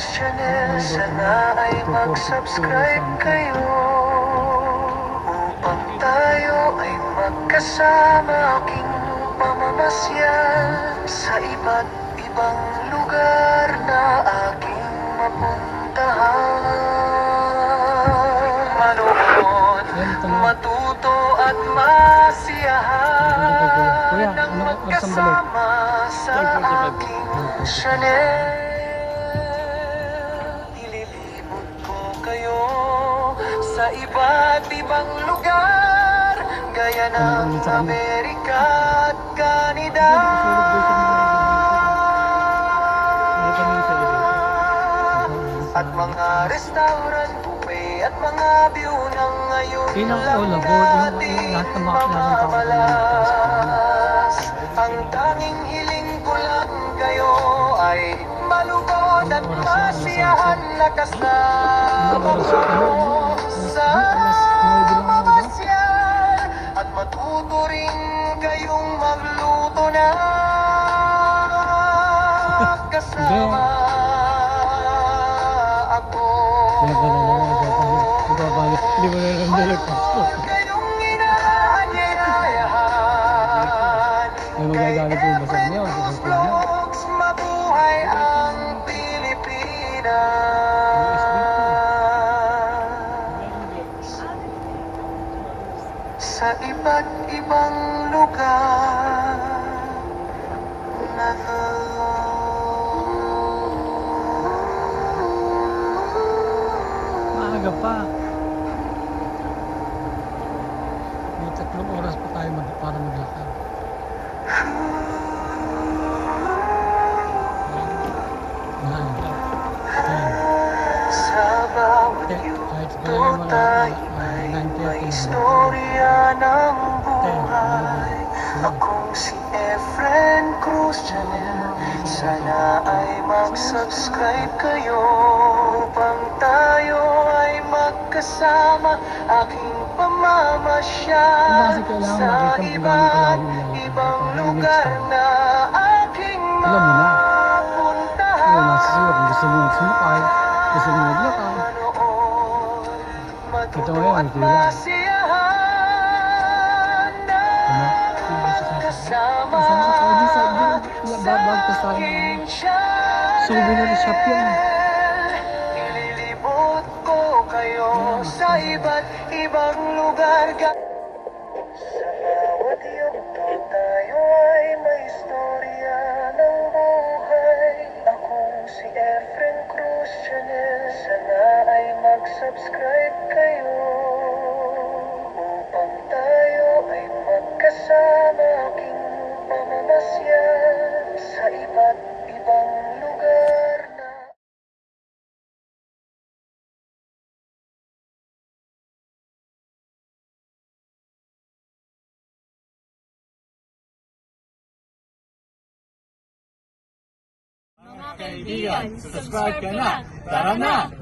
Channel, sana ay mag-subscribe kayo upang tayo ay magkasama aking pamamasyal sa iba't ibang lugar na aking mapuntahan. Manood, matuto at masiyahan ng magkasama sa aking channel. Ililibot ko kayo sa iba't ibang lugar, gaya ng Amerika at Canada, at mga restaurant, buffet at mga view ng ngayon lang ating mamamalas. Ang tanging hiling ko lang kayo ay malugod at masiyahan na kasama ko sa mamasyal, at matuto rin kayong magluto na kasama ako. Huwag kayong inaanyayahan, kay Efren Vlogs, mabuhay ang Pilipinas. Sa iba't ibang lugar na Maaga pa. May 3 oras pa tayo para maglakad. sa bawat yugto tayo may istorya ng buhay. Akong si Efren Cruz Channel, sana ay mag-subscribe kayo upang tayo ay magkasama aking pamamasyal sa iba't ibang lugar na aking mapuntahan. Gusto mo sumakay, gusto mo maglakad. Matuto at masiyahan na kasama sa aking Souvenir shop yan. Ililibot ko kayo sa iba't ibang lugar. Sa bawat yugto tayo ay may istorya ng buhay. Akong si Efren Cruz Channel, sana ay mag-subscribe kayo upang tayo ay magkasama aking pamamasyal sa iba't ibang lugar na Mga kaibigan, subscribe ka na! Tara na!